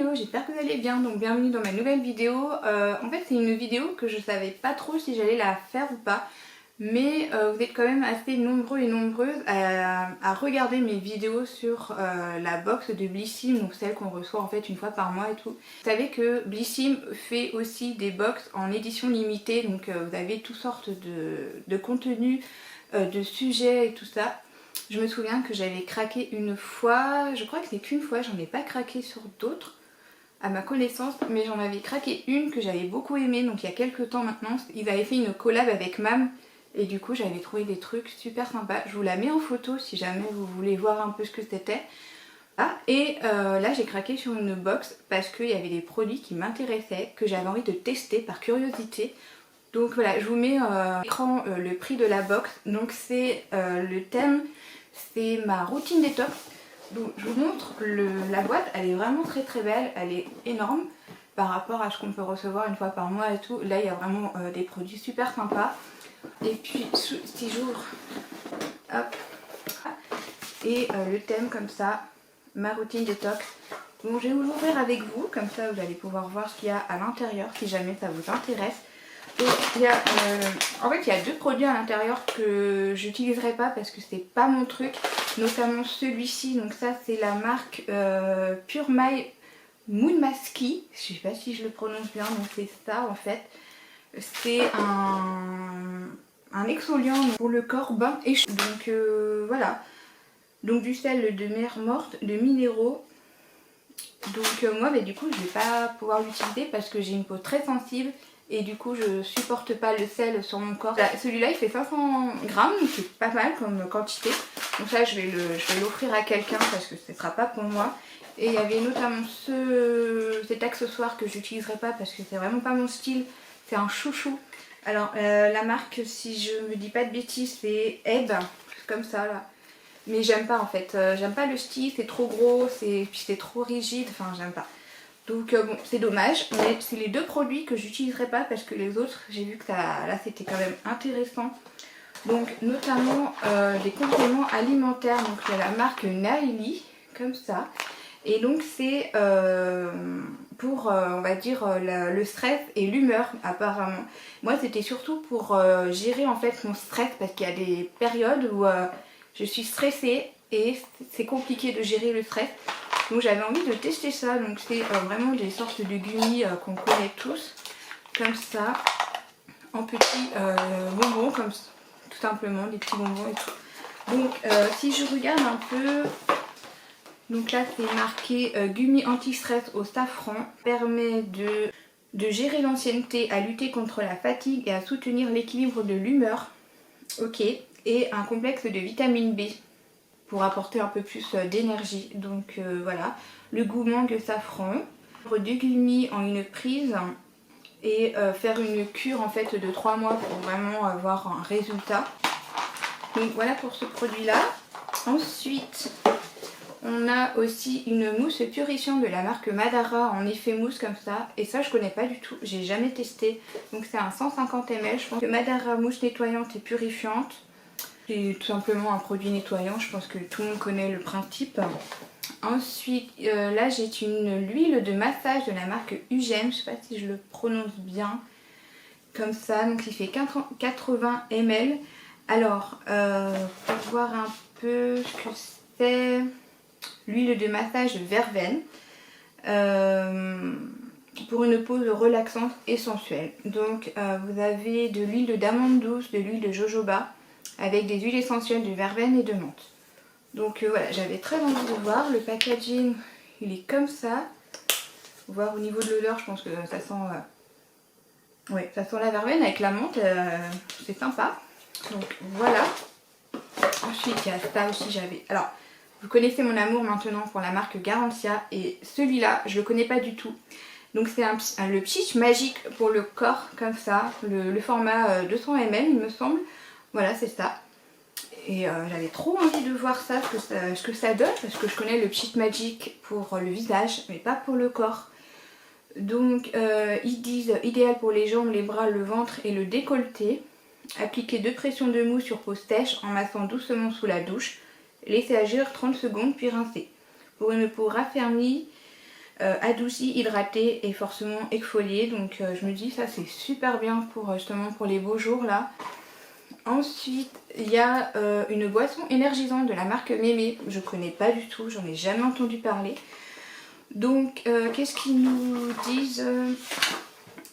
Hello, j'espère que vous allez bien, donc bienvenue dans ma nouvelle vidéo. En fait c'est une vidéo que je savais pas trop si j'allais la faire ou pas, mais vous êtes quand même assez nombreux et nombreuses à regarder mes vidéos sur la box de Blissim, donc celle qu'on reçoit en fait une fois par mois et tout. Vous savez que Blissim fait aussi des box en édition limitée, donc vous avez toutes sortes de contenus, de sujets et tout ça. Je me souviens que j'avais craqué une fois, je crois que c'est qu'une fois, j'en ai pas craqué sur d'autres à ma connaissance, mais j'en avais craqué une que j'avais beaucoup aimée, donc il y a quelques temps maintenant. Ils avaient fait une collab avec Mam et du coup j'avais trouvé des trucs super sympas. Je vous la mets en photo si jamais vous voulez voir un peu ce que c'était. Ah, et là j'ai craqué sur une box parce qu'il y avait des produits qui m'intéressaient, que j'avais envie de tester par curiosité. Donc voilà, je vous mets à l'écran le prix de la box. Donc c'est le thème, c'est ma routine détox. Donc je vous montre la boîte, elle est vraiment très très belle, elle est énorme par rapport à ce qu'on peut recevoir une fois par mois et tout. Là il y a vraiment des produits super sympas. Et puis si j'ouvre, hop, et le thème comme ça, ma routine détox. Donc je vais vous l'ouvrir avec vous, comme ça vous allez pouvoir voir ce qu'il y a à l'intérieur si jamais ça vous intéresse. Donc, en fait il y a deux produits à l'intérieur que j'utiliserai pas parce que c'est pas mon truc, notamment celui-ci. Donc ça c'est la marque Pure My Moon Maski, je sais pas si je le prononce bien, donc c'est ça en fait. C'est un exfoliant pour le corps bain et cheveux. Donc voilà, donc du sel de mer morte, de minéraux. Donc moi du coup je vais pas pouvoir l'utiliser parce que j'ai une peau très sensible et du coup je supporte pas le sel sur mon corps. Celui-là il fait 500 grammes, donc c'est pas mal comme quantité. Donc ça je vais l'offrir à quelqu'un parce que ce sera pas pour moi. Et il y avait notamment cet accessoire que j'utiliserai pas parce que c'est vraiment pas mon style. C'est un chouchou. Alors la marque, si je me dis pas de bêtises, c'est Ebb, comme ça là. Mais j'aime pas en fait, j'aime pas le style, c'est trop gros, puis c'est trop rigide, enfin j'aime pas. Donc bon, c'est dommage, mais c'est les deux produits que j'utiliserai pas parce que les autres, j'ai vu que là c'était quand même intéressant. Donc notamment des compléments alimentaires, donc il y a la marque Naili, comme ça. Et donc c'est pour, on va dire, le stress et l'humeur apparemment. Moi c'était surtout pour gérer en fait mon stress parce qu'il y a des périodes où je suis stressée et c'est compliqué de gérer le stress. Donc j'avais envie de tester ça. Donc c'est vraiment des sortes de gummies qu'on connaît tous. Comme ça. En petits bonbons. Comme ça, tout simplement. Des petits bonbons et tout. Donc si je regarde un peu. Donc là c'est marqué gummies anti-stress au safran. Permet de gérer l'ancienneté, à lutter contre la fatigue et à soutenir l'équilibre de l'humeur. Ok. Et un complexe de vitamine B pour apporter un peu plus d'énergie. Donc voilà, le goût mangue safran, deux gummies en une prise et faire une cure en fait de 3 mois pour vraiment avoir un résultat. Donc voilà pour ce produit là. Ensuite on a aussi une mousse purifiante de la marque Madara en effet mousse comme ça, et ça je connais pas du tout, j'ai jamais testé. Donc c'est un 150 ml, je pense que Madara mousse nettoyante et purifiante. C'est tout simplement un produit nettoyant, je pense que tout le monde connaît le principe. Ensuite, là j'ai une huile de massage de la marque Ugem, je sais pas si je le prononce bien, comme ça, donc il fait 80 ml. Alors, pour voir un peu ce que c'est, l'huile de massage verveine, pour une pose relaxante et sensuelle. Donc vous avez de l'huile d'amande douce, de l'huile de jojoba, avec des huiles essentielles de verveine et de menthe. Donc voilà, j'avais très envie de voir. Le packaging, il est comme ça. Voir au niveau de l'odeur, je pense que ça sent, ouais, ça sent la verveine avec la menthe, c'est sympa. Donc voilà. Ensuite, il y a ça aussi, j'avais... Alors, vous connaissez mon amour maintenant pour la marque Garantia, et celui-là, je le connais pas du tout. Donc c'est le Peach magique pour le corps, comme ça, le format 200 ml il me semble. Voilà, c'est ça. Et j'avais trop envie de voir ça, ce que ça donne, parce que je connais le Peach Magic pour le visage, mais pas pour le corps. Donc ils disent idéal pour les jambes, les bras, le ventre et le décolleté. Appliquez 2 pressions de mousse sur peau sèche en massant doucement sous la douche. Laissez agir 30 secondes puis rincer. Pour une peau raffermie, adouci, hydraté et forcément exfolié. Donc je me dis ça c'est super bien pour justement pour les beaux jours là. Ensuite il y a une boisson énergisante de la marque Mémé. Je connais pas du tout, j'en ai jamais entendu parler. Donc qu'est-ce qu'ils nous disent?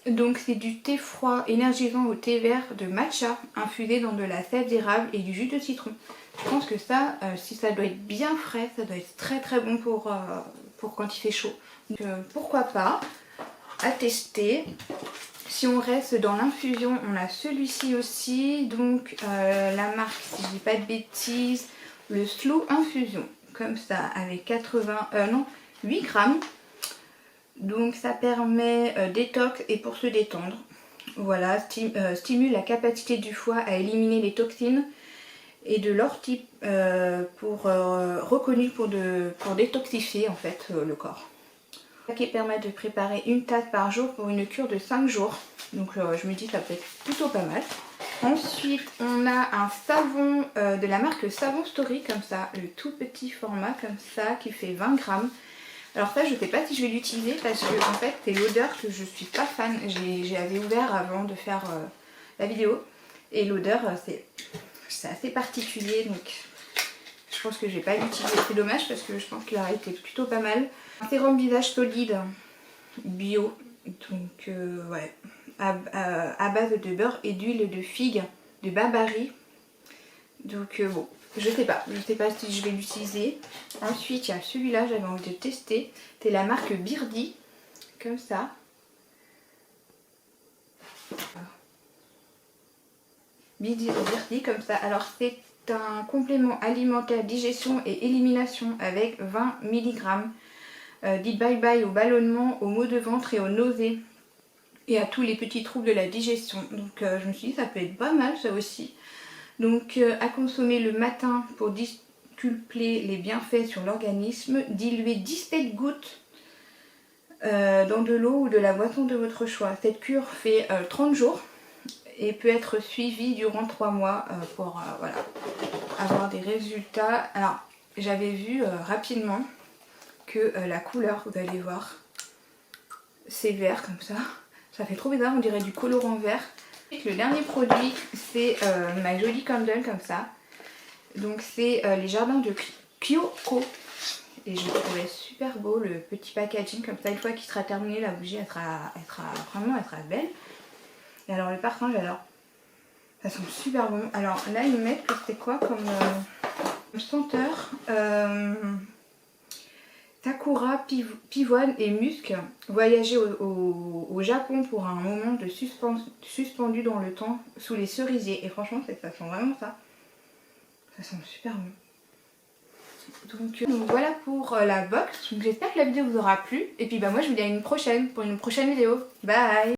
Donc c'est du thé froid énergisant au thé vert de matcha infusé dans de la sève d'érable et du jus de citron. Je pense que ça, si ça doit être bien frais, ça doit être très très bon pour quand il fait chaud. Donc pourquoi pas, à tester. Si on reste dans l'infusion, on a celui-ci aussi. Donc la marque, si je dis pas de bêtises, le Slow Infusion. Comme ça, avec 8 grammes. Donc ça permet détox et pour se détendre. Voilà, stimule la capacité du foie à éliminer les toxines et de l'ortie reconnu pour détoxifier en fait le corps. Qui permet de préparer une tasse par jour pour une cure de 5 jours. Donc je me dis ça peut être plutôt pas mal. Ensuite on a un savon de la marque Savon Story comme ça, le tout petit format comme ça qui fait 20 grammes. Alors ça je sais pas si je vais l'utiliser parce que en fait c'est l'odeur que je suis pas fan. J'avais ouvert avant de faire la vidéo et l'odeur c'est assez particulier donc je pense que je vais pas l'utiliser. C'est dommage parce que je pense qu'il aurait été plutôt pas mal. Un sérum visage solide bio donc ouais, à base de beurre et d'huile de figue de Babari. Donc bon, je sais pas si je vais l'utiliser. Ensuite il y a celui-là, j'avais envie de tester. C'est la marque Birdie, comme ça. Birdie comme ça. Alors c'est un complément alimentaire digestion et élimination avec 20 mg. Dit bye bye au ballonnement, aux maux de ventre et aux nausées. Et à tous les petits troubles de la digestion. Donc je me suis dit ça peut être pas mal ça aussi. Donc à consommer le matin pour décupler les bienfaits sur l'organisme. Diluez 17 gouttes dans de l'eau ou de la boisson de votre choix. Cette cure fait 30 jours et peut être suivie durant 3 mois pour voilà, avoir des résultats. Alors j'avais vu rapidement que la couleur, vous allez voir, c'est vert comme ça. Ça fait trop bizarre, on dirait du colorant vert. Le dernier produit c'est ma jolie candle comme ça. Donc c'est les jardins de Kyoko. Et je trouvais super beau le petit packaging comme ça. Une fois qu'il sera terminé la bougie elle sera belle. Et alors le parfum j'adore. Ça sent super bon. Alors là ils mettent que c'est quoi comme senteur Sakura, pivoine et musc. Voyager au Japon pour un moment de suspendu dans le temps sous les cerisiers. Et franchement ça sent vraiment ça. Ça sent super bon. Donc voilà pour la box. J'espère que la vidéo vous aura plu. Et puis bah moi je vous dis à une prochaine pour une prochaine vidéo. Bye.